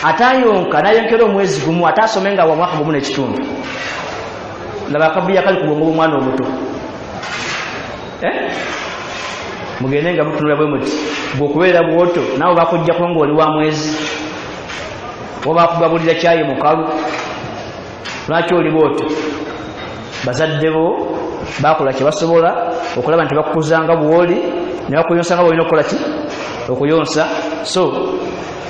atayonka nayonkera omwezi gumu atasomenga wa mwaka gumu n'ekitundu laba akabuya kali ku bwongo bw'omwana omuto mugende nga mutunula bwe muti bw'okubeera bwoto naawe bakujjako ng'oli wa mwezi oba bakugabulira kyayi mukalu lwaki oli bwoto bazadde bo bakola kye basobola okulaba nti bakukuzanga bw'oli ne bakuyonsa nga bwolina okukola ki okuyonsa so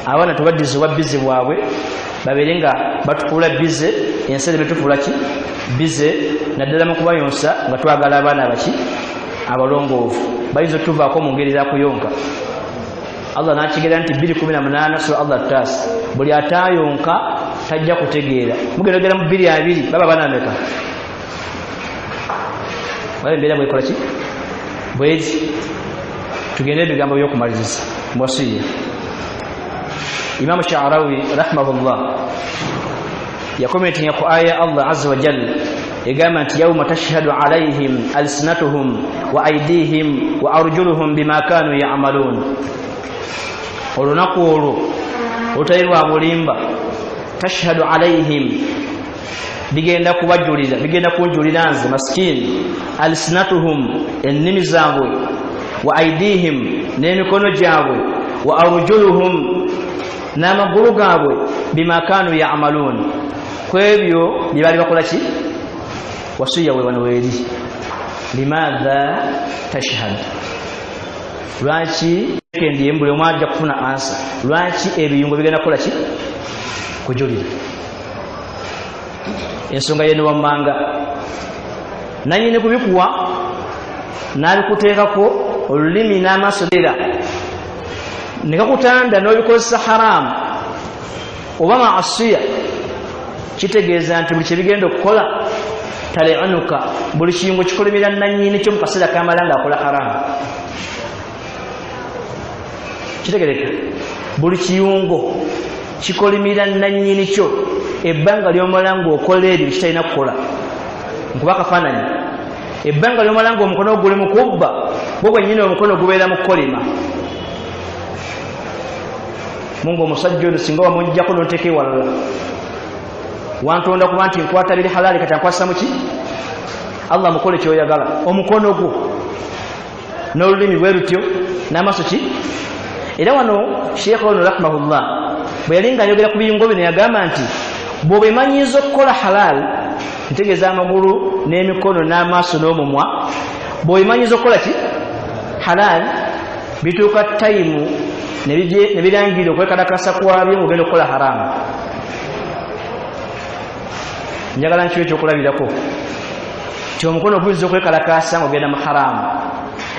abaana tubaddizibwa bize bwabwe babeere nga batufuula bize ensi eri betufuula ki bize naddala mu kubayonsa nga twagala abaana baki abalongoofu bayinza otuvaako mu ngeri za kuyonka Allah n'akigera nti 2:18 sura Allah Taasi buli ataayonka tajja kutegeera mugendagera mu 2:2 baba baana ameka bale embeera bwekola ki bwezi tugende ebigambo by'okumaliriza mwasiya Imam Sha'rawi rahimahullah yakomentinga ku aya Allah azza wa jalla egamba nti yawma tashhadu alayhim alsinatuhum wa aydihim wa arjuluhum bima kanu ya'malun olunaku olwo olutayirwa bulimba tashhadu alayhim bigenda kubajulira bigenda kunjulira nze maskini alsinatuhum ennimi zaabwe wa aydihim n'emikono gyabwe wa arjuluhum n'amagulu gaabwe bima kanu ya'malun kwebyo bye bali bakola ki wasiya we wano weeri limadha tashhad lwaki kendiye mbule omwajja kufuna ansa lwaki ebiyungo bigenda kukola ki kujulira ensonga yene wammanga nanyini kubikuwa n'abikuteekako olulimi n'amaaso leera nekakutanda n'obikozesa haramu oba maasiya kitegeeza nti buli kyebigenda okukola taleanuka buli kiyungo kikolimira nanyini kyo mu kaseera kamala nga akola haramu kitegereka buli kiyungo kikolimira nanyini kyo ebbanga ly'omala ng'okola ebyo kitalina kukola nkuba kafaananyi ebbanga ly'omala ng'omukono guli mu kubba gwe gwennyini omukono gubeera mu kukolima mungu omusajja ono singa wamujjako n'oteeka ewalala wantonda kuba nti nkwata biri halaali kati ankwasa muki Allah mukole kyoyagala omukono gwo n'olulimi bwe lutyo n'amaaso ki era wano sheekh ono rahimahullah bwe yali nga ayogera ku biyungo bino yagamba nti bw'obemanyiiza okukola halaali ntegeeza amagulu n'emikono n'amaaso n'omumwa bw'obemanyiiza okukola ki halaali bituuka tayimu ne birangira okwekalakasa kwabyo ng'ogenda okukola haramu njagala nkyo ekyokulabirako ti omukono guyinza okwekalakasa ng'ogenda mu haramu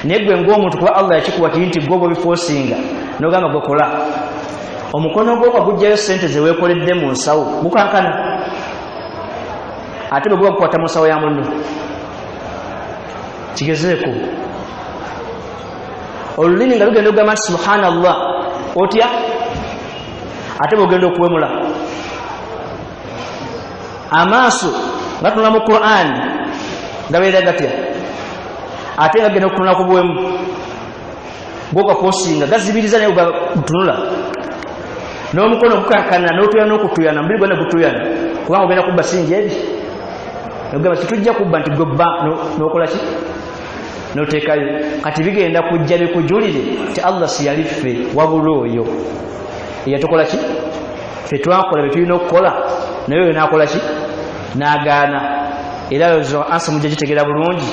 naye gwe ng'omuntu kuba Allah yakikuwa kiri nti gwe bw'obifoosinga n'ogamba gwekola omukono gwo bagujjayo ssente ze weekoledde mu nsawo gukankana ate bwe guba gukwata mu nsawo ya munno kigezeeko olulimi nga lugenda okugamba nti subhanallah otya ate bwogenda okuwemula amaaso gatunula mu Qur'an gabeera gatya ate nga genda okutunula ku buwemu bwokakoosinga gazibiriza naye gutunula n'omukono gukankana n'otuyana n'okutuyana mubiri gwonna gutuyana kubanga ogenda kubba singi ebi nogamba kitujja kubba nti gobba n'okola ki n'oteekayo kati bigenda kujja bikujulire ti Allah si yali ffe wabula oyo eyatukola ki ffe twakola bye tulina okukola naye oyo n'akola ki n'agaana era ezo ansa mujja gitegeera bulungi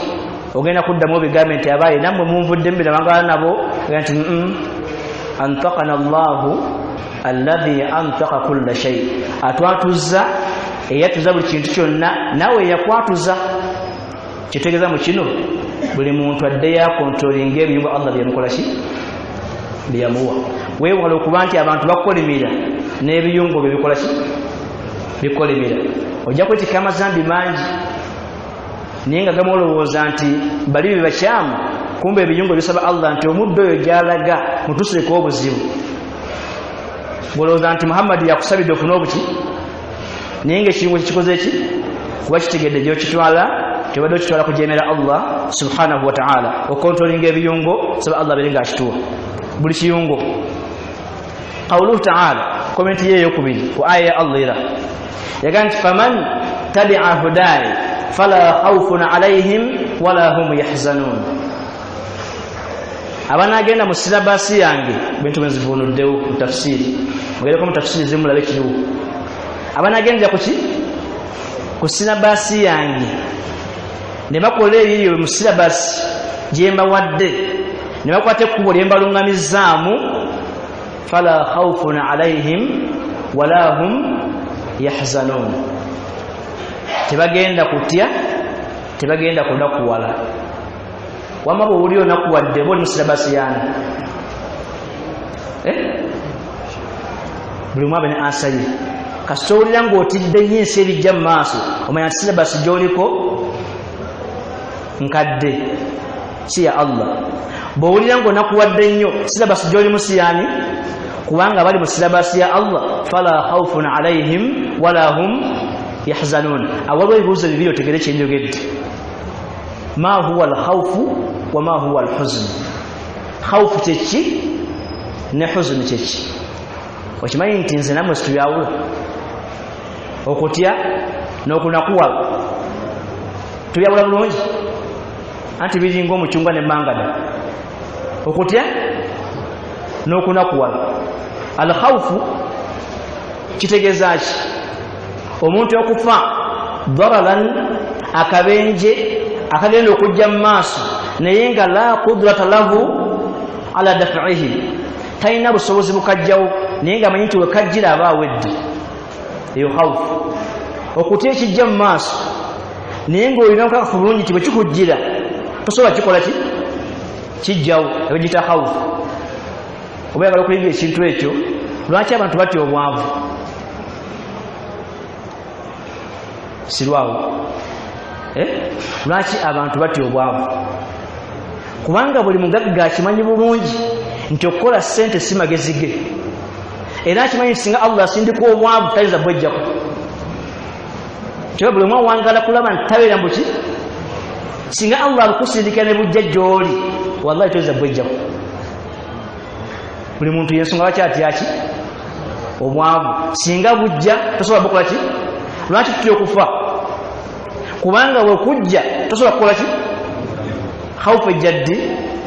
ogenda kuddamu obigambe nti abaaye nammwe munvudde mbira bangala nabo nti antaqana Allahu alladhi antaqa kulla shay atwatuzza eyatuza buli kintu kyonna nawe yakwatuza kitegeeza mu kino buli muntu adde yakontrolinga ebiyungo Allah byamukola ki byamuwa weewala okuba nti abantu bakolimira n'ebiyungo bye bikola ki bikolimira ojja kwetika amazambi mangi naye nga gamu olowooza nti bali bye bakyamu kumbe ebiyungo bisaba Allah nti omuddo oyo gy'alaga mutusireko obuzibu bwolowooza nti Muhammad yakusabidde ofuna obuki naye ng'ekiyungo kikikoze ki kuba kitegedde gy'okitwala tebadde okitwala kujeemera Allah subhanahu wa ta'ala okontrolinga ebiyungo saba Allah bere ng'akituwa buli kiyungo qawluhu ta'ala comment ye yokubiri ku aya ya Allah ira yaganti faman tabi'a hudai fala khawfun alaihim wala hum yahzanun abana agenda mu silabasi yange bintu benzivunuddewo mu tafsiri mugereko mu tafsiri zimulabe kiriwo abana agenda ku silabasi yange ne bakola ebiyo mu silabasi gye mbawadde ne bakwata ekkubo lye mbalungamizaamu fala khawfun alaihim wala hum yahzanun tebagenda kutya tebagenda kunakuwala wama bw'oli onakuwadde bw'oli mu silabasi yange buli omu abe ne ansa ye kasita owulira ng'otidde nnyo ensi ebijja mu maaso omanya nti silabasi gy'oliko nkadde si ya Allah bw'owulira ng'onakuwadde nnyo silabasi gy'olimu si yaani kubanga bali mu silabasi ya Allah fala khawfun alaihim wala hum yahzanun awaliwo ebibuuzo bibiri otegere kye njogedde ma huwa alkhawfu wa ma huwa alhuzn khawfu kyeki ne huzn kyeki okimanyi nti nze namwe situyawula okutya n'okunakuwala tubyawula bulungi anti biringa omucungwa ne mangada okutya n'okunakuwala alkhawfu kitegeeza ki omuntu okufa dararan akabenje akagenda okujja mu maaso naye nga la qudrata lahu ala daf'ihi talina busobozi bukajjawo naye nga amanyi nti wekajjira aba awedde eyo khawfu okutya ekijja mu maaso naye ng'olina okakafu bulungi nti bwe kikujjira tosobola kikola ki kijjawo ebagiyita khawfu oba yagala okuyiga ekintu ekyo lwaki abantu batya obwavu sirwawo lwaki abantu batya obwavu kubanga buli mugagga akimanyi bulungi nti okukola ssente si magezi ge era akimanyi nti singa Allah asindika obwavu tayinza bwejjako kyeba buli omu awangala kulaba nti tabeera mbuki singa Allah abukusindikira ne bujja gy'oli wallahi toyinza bwejjako buli muntu yensonga lwaki atyaki obwavu singa bujja tosobola bukola ki lwaki tutya okufa kubanga bwekujja tosobola kukola ki khawfu ejjaddi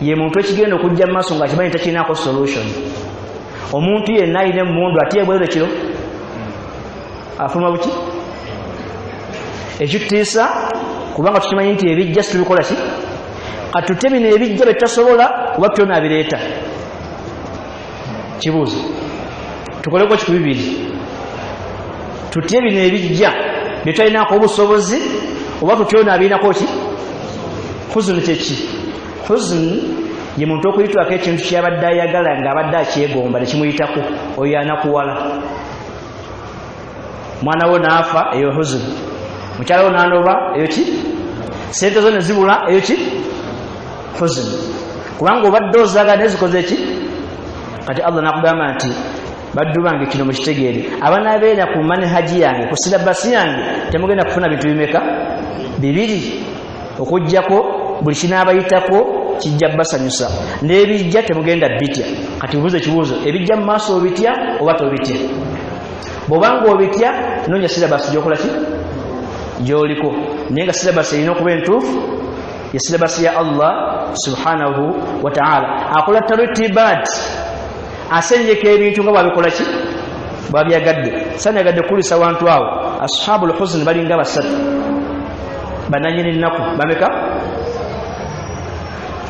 ye muntu ekigenda okujja mu maaso ng'akimanyi takirinako solution omuntu yenna alina emmundu atyebwero kiro afuluma buki ekitutiisa kubanga tukimanyi nti ebijja situbikola ki katute bino ebijja betasobola oba byonaabireeta kibuuzo tukoleko kitu bibiri tutye bino ebijja byetwalinako obusobozi oba tutyonaabirinako ki huzuni kyeki huzuni ye muntu okuyitwako ekintu kyabadde ayagala ng'abadde akyegomba nekimuyitako oyo anakuwala mwana wo naafa eyo huzuni mukyala wo nanoba eyo ki sente zo nezibula eyo ki huzuni kubanga obadde ozaagala nezikoze eki kati Allah nakugamba nti baddu bange kino mukitegeere abanaabeera ku manhaji yange ku silabasi yange temugenda kufuna bintu bimeka bibiri okujjako buli kinaabayitako kijja basanyusa n'ebijja temugenda bitya kati bubuuze ekibuuzo ebijja mu maaso obitya oba tobitya bw'obanga obitya noonya silabasi gyokola ki gy'oliko naye nga silabasi erina okuba entuufu ye silabasi ya Allah subhanahu wa ta'ala akola tartibat asenjeka ebintu nga bwabikola ki bwabyagadde sanyagadde kulisa wantu awo ashabul huzn balinga basatu bananyini nnaku bameka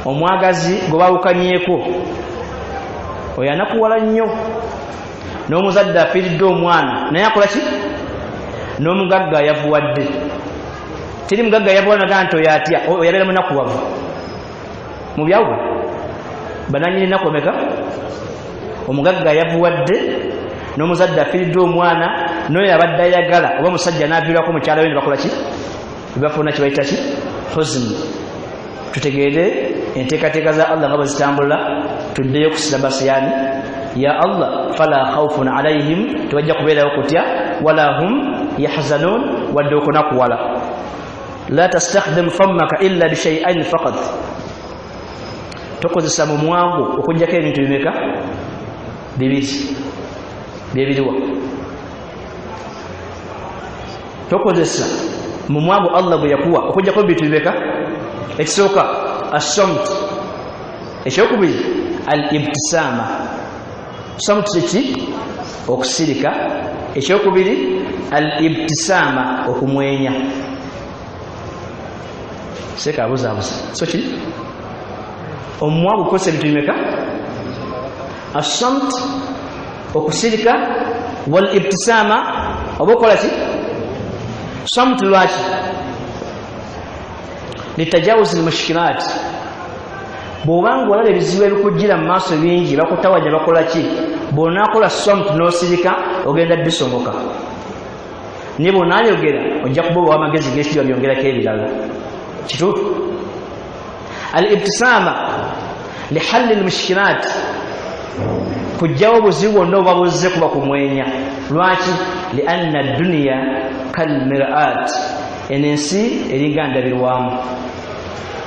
omwagazi gwe bawukanyeeko oyo anakuwala nnyo n'omuzadde afiiridde omwana naye akola ki n'omugagga yavuwadde teri mugagga yavuwadde nagaa nti oyo atya oyabeera munakuwavu mu byawulo bananyini nnaku bameka omugagga yavuwadde n'omuzadde afiiridde omwana n'oyo abadde ayagala oba musajja n'aviirwako mukyala we ne bakola ki bebafuna kibayita ki huzuni tutegeere enteekateeka za Allah nga bwe zitambula tuddeyo ku silabasi yaani ya Allah fala khawfun alaihim tebajja kubeerayo kutya wala hum yahzanun wadde okunakuwala la tastakhdim fammaka illa bishay'ain faqat tokozesa mu mwangu okugjako ebintu bimeka bibiri byebiriwa tokozesa mu mwago Allah bwe yakuwa okujjako bintu bibeka ekisooka as-samt ekyokubiri al-ibtisama samt ki okusirika ekyokubiri al-ibtisama okumwenya seka abuzabuza so ki omwago kose bintu bimeka as-samt okusirika wal ibtisama obokola ki samt lwaki litajawuz al-mushkilat bwobanga olaba ebizibu ebikujjira mu maaso bingi bakutawanya bakola ki bw'onaakola samt n'osirika ogenda bisongoka ne bw'onaayogera ojja kuba ow'amagezi g'ekitiibwa byongerako ebirala kituufu al-ibtisama lihalli al-mushkilat kujjawo obuzibu bwonna oba buzze kuba kumwenya lwaki lianna ad-dunya kalmir'at ensi eringa ndabirwamu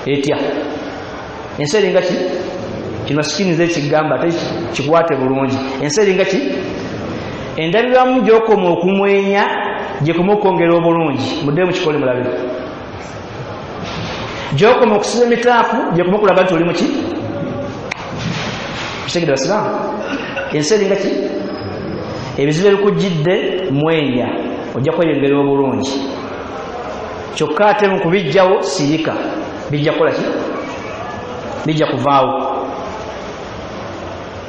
etya ensi eringa ki kino sikinize ekigamba ate kikwate bulungi ensi eringa ki endabirwamu gy'okoma okumwenya gyekoma okwongera obulungi muddemu kikole mulabe gy'okoma okusiba emitaafu gyekoma okulaga nti oli muki kitegede basiraamu ensi eringa ki ebizibu ebikujjidde mwenya ojja kweyongera obulungi kyokka ate mu kubijjawo sirika bijja kukola ki bijja kuvaawo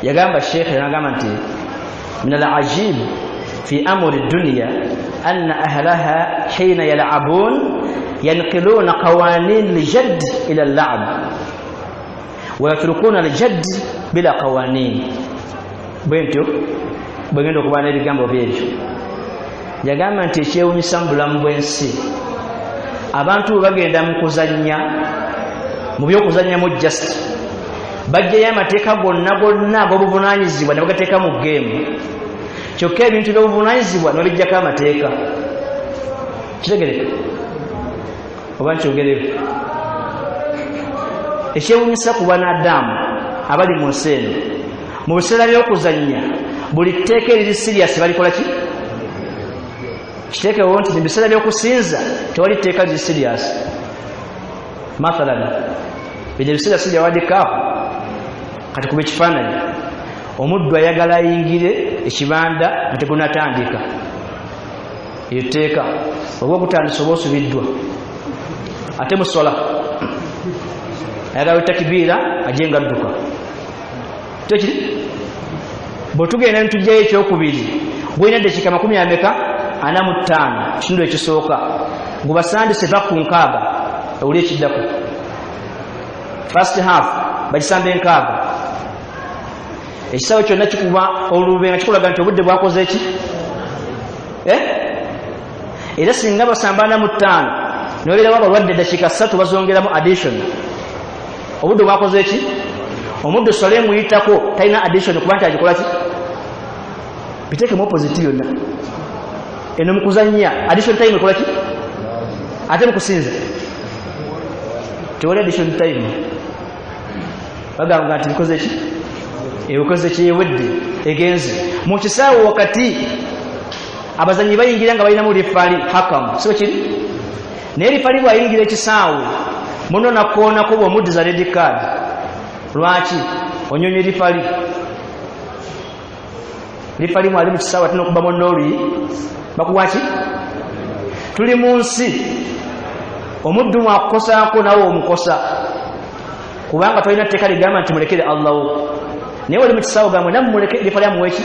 yagamba sheekhe nagamba nti min al-ajib fi amri dunya anna ahlaha hina yal'abun yanqiluna qawanin al-jadd ila al-la'b wa yatrukuna al-jadd bila qawanin bwentyo bwegenda okuba n'ebigambo byebyo yagamba nti ekyewunyisa mu bulamu bw'ensi abantu bagenda mu kuzannya mu byokuzannyamu just bajjayo amateeka gonna ag'obuvunaanyizibwa ne bagateeka mu geemu kyokka ebintu by'obuvunaanyizibwa ne babijjako amateeka kitegereka oba nkyogerere ekyewunyisa ku banadamu abali mu nsi eno mu biseera by'okuzannya buli tteeka eriri siriyasi balikola ki kiteekewo nti mu biseera by'okusinza tewali tteeka liri siriyasi mathalan bino ebiseera sijja wadikaafu kati kuba ekifaananyi omuddu ayagala ayingire ekibanda nga tegunatandika eyo tteeka oba ogutandisa oba osubiddwa ate musola ayagala etakibiira ajje nga adduka tekiri bwetugenda netujjayo ekyokubiri gwina eddakiika 45 kitundu ekisooka gubasandise va ku 6 ewuli ekiddako first half bagisamba 6 ekisawo kyonna kikuba olube nga kikulaga nti obudde bwakoze eki era singa basambana mu 5 nobeerawo abalwadde eddakiika 3 bazongeramu addition obudde bwakoze eki omuddu sole muyitako talina addition kuba nti agikola ki biteeke mu opposite yonna eno mukuzannya addition time ekola ki ate mukusinza tewali addition time bagamba nti bikoze ki ebikoze kyewedde egenze mu kisaawe wakati abazanyi bayingira nga balinamu rifali hakamu sibo kiri naye rifali bwayingira ekisaawe muno nakoonako bw'omuddiza red card lwaki onyonyi rifali mwali mu kisaawe ate n'okubamu n'oluyi bakuwaki tuli mu nsi omuddu mwakukosaako nawe omukosa kubanga tolina tteeka ligamba nti mulekere Allahu naye wali mu kisaawe gamwe namuleke rifali amuweki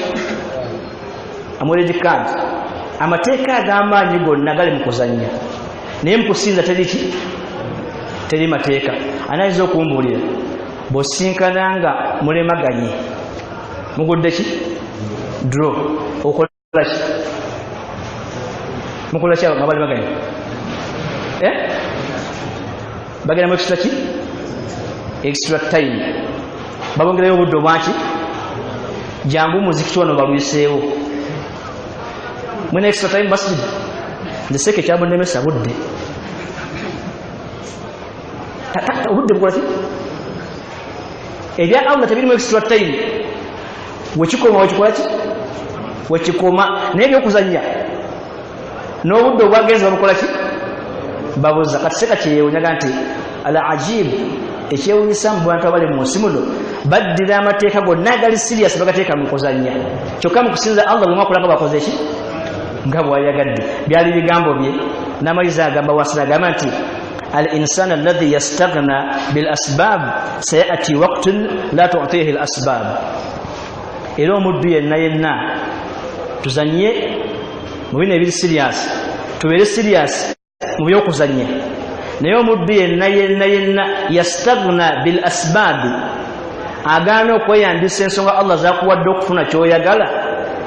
amuredikad amateeka ag'amaanyi gonna gali mu kuzannya naye mu kusinza teriki teri mateeka anayinza okumbuulira bw'osinkananga mulemaganye mugudde ki draw okola ki mukola ki mabalemaganye bagenda mu extra ki extra time babongerayo obudde obwaki jangu muziki kyono balwiseewo mwina extra time masjid ndeseke kyabonnemesa budde obudde bukola ki ebya Allah tebirimu extra time wekikoma wekikola ki wekikoma n'ebyokuzannya n'obudde obwagenzi babukola ki babuza kati seka kyeyewunyaga nti al ajib ekyewunyisa mu bantu abali mu nsi muno baddira amateeka gonna agali serious bagateeka mu kuzannya kyokka mu kusinza Allah bwe mwakola nga bakoze ki nga bwayagadde byali bigambo bye n'amaliza agamba wasira agamba nti al insana alladhi yastaghna bil asbab sayati waqtun la tu'tihi al asbab era omuddu yenna tuzanye mu bino ebiri serious tubeere serious mu byokuzanya naye omuddu yenna yastaghna bil asbab agaana okweyambisa ensonga Allah zakuwadde okufuna kyoyagala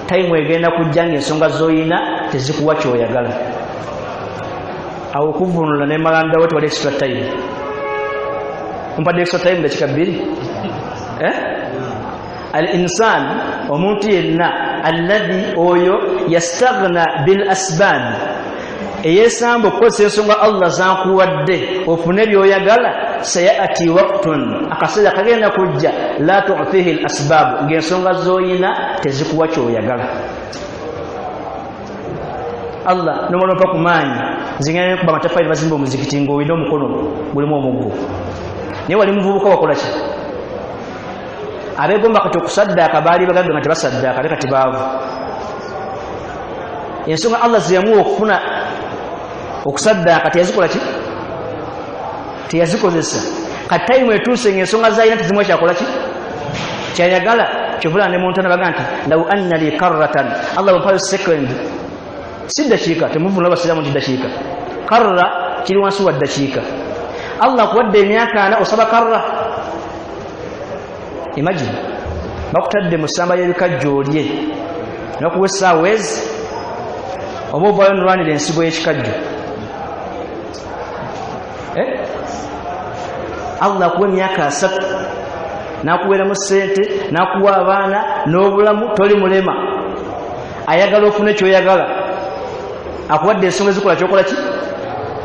tayimu egenda kujja ng'ensonga z'oyina tezikuwa kyoyagala awo okuvunula ne malanda wote wali extra time mpadde extra time dakika 2 al insan omuntu yenna alladhi oyo yastaghna bil asbab eyesamba okukozesa ensonga Allah zakuwadde ofune byoyagala sayati waqtun akaseera kagenda kujja la tu'tihi al asbab ng'ensonga z'oyina tezikuwa kyoyagala Allah nomulompa kumaanyi zingana kuba matafali bazimba omuzikiti ng'owina omukono gulimu omuggo naye wali muvubuka wakola ki abegomba kati okusaddaaka baali bagagga nga tebasaddaaka ate kati baavu ensonga Allah zeyamuwa okufuna okusaddaaka teyazikola ki teyazikozesa kati tayimu etuuse ng'ensonga zaalina tezimu ekyakola ki kyayagala kyovula ne muntu anabaga nti law anna li karratan Allah bampayo second si dakiika temuvunula basiraamu nti dakiika karra kiri wansi wa dakiika Allah kuwadde emyaka 4 osaba karra imagine bakutadde mu ssamba y'ebikajjo olye n'okuwa essaawa ezi oba ovaayo nolwanira ensigo y'ekikajjo Allah akuwa emyaka 3 n'akuweeramu ssente n'akuwa abaana n'obulamu toli mulema ayagala ofune kyoyagala akuwadde ensonga ezikola kyokola ki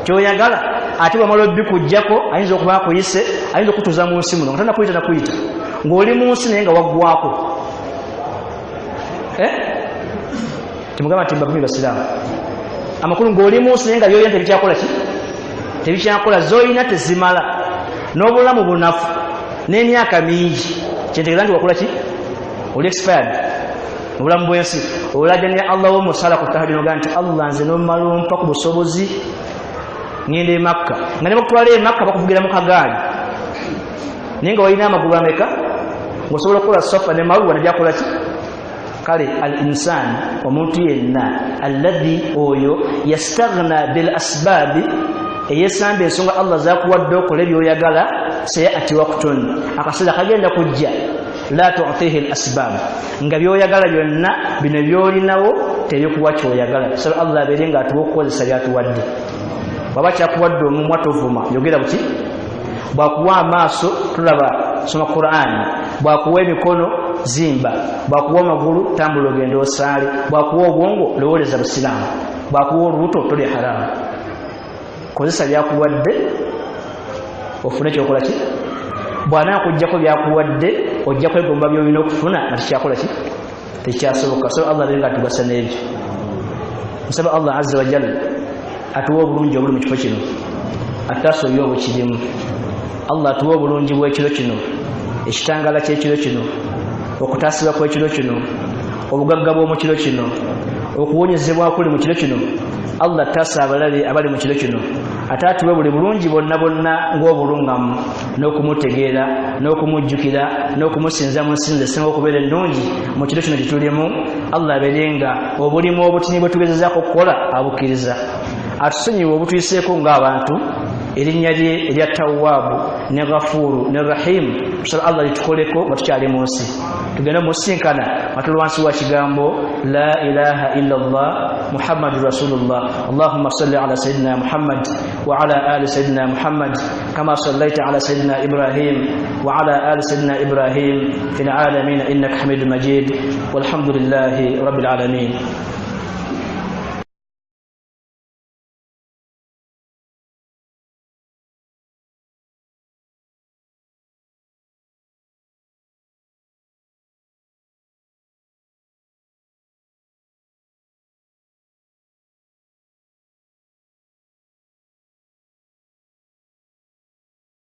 kyoyagala ate bwamala obikujjako ayinza okuba akuyise ayinza okutuuza mu nsi muno nga tanakuyita nakuyita ng'oli mu nsi naye nga waggwako temugamba nti mbakumi basiraamu amakulu ng'oli mu nsi naye nga byoyina tebikyakola ki tebikyakola z'oyina tezimala n'obulamu bunafu n'emyaka mingi kyentegeeza nti wakola ki oli expired mu bulamu bw'ensi olajjanira Allah w'omusala ku ttaka lino nti Allah nze n'omala ompa ku busobozi ngenda e Makka nga ne bakutwala e Makka bakuvugira mu kagaali naye nga walina amagulu ameka ng'osobola okukola safa ne maruwa negyakola ki kale al insani omuntu yenna alladhi oyo yastaghna bil asbaabi eyesamba ensonga Allah zakuwadde okola ebyoyagala sayati waqtun akaseera kagenda kujja la tu'tihi al asbab nga byoyagala byonna bino byolinawo tebikuwa kyoyagala so Allah abeere nga atuwa okukozesa byatuwadde baba kyakuwadde omumwa tovuma yogera buti bwakuwa amaaso tulaba soma Qur'an bwakuwa emikono zimba bwakuwa amagulu tambula ogende osaale bwakuwa obwongo lowoleza busiraamu bwakuwa olubuto toli haramu kozesa byakuwadde ofune kyokola ki bwana kujjako byakuwadde ojja kwegomba byolina okufuna nga tekyakola ki tekyasoboka so Allah abenga atugasa n'ebyo nsaba Allah azza wa jalla atuwa obulungi obuli mu kifo kino atasoya obukirimu Allah atuwa obulungi bw'ekiro kino ekitangala ky'ekiro kino okutaasibwa kw'ekiro kino obugagga bw'omu kiro kino okuwonyezebwa kuli mu kiro kino Allah taasa abalabe abali mu kiro kino ataatuwe buli bulungi bonna bonna ng'obulungamu n'okumutegeera n'okumujjukira n'okumusinza mu nsinzi esinga okubeera ennungi mu kiro kino kitulimu Allah abeerenga obulimu obutini bwe tugezezaako okukola abukkiriza atusonyiwe obutuyiseeko ng'abantu erinnya lye erya Tawwaabu ne Ghafuuru ne Rahimu tusaba Allah litukoleko nga tukyali mu nsi tugende musinkana nga tuli wansi wa kigambo la ilaha illa Allah Muhammadur Rasulullah Allahumma salli ala Sayyidina Muhammad wa ala ali Sayyidina Muhammad kama sallaita ala Sayyidina Ibrahim wa ala ali Sayyidina Ibrahim fil alamin innaka Hamidum Majid walhamdulillahi rabbil alamin.